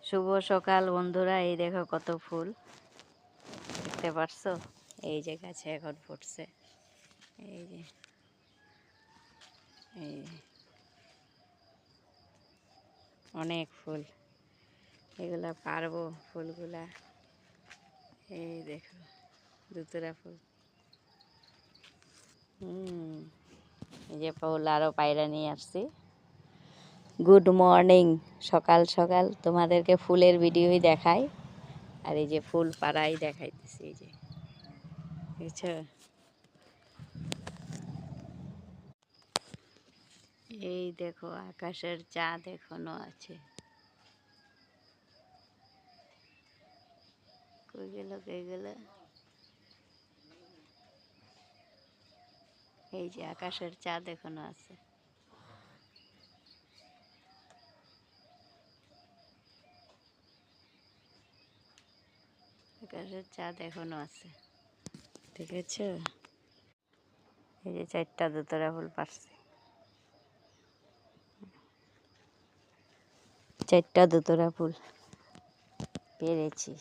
শুভ সকাল বন্ধুরা, এই দেখো কত ফুল দেখতে পারছো। এই যে গাছে এখন ফুটছে, এই যে এই যে অনেক ফুল, এগুলা পারবো ফুলগুলা। এই দেখো দুতরা ফুল, এই যে ফুল আরো পায়রা নিয়ে আসছি। গুড মর্নিং, সকাল সকাল তোমাদেরকে ফুলের ভিডিওই দেখাই, আর এই যে ফুল পাড়াই দেখাইতেছি। এই যে বুঝছো, এই দেখো আকাশের চাঁদ এখনো আছে। কই গেল কই গেল, এই যে আকাশের চাঁদ এখনো আছে। আকাশের চাঁদ এখনো আছে, ঠিক আছে। এই যে 4টা দোতরা ফুল পারছি, 4টা দোতরা ফুল পেরেছি।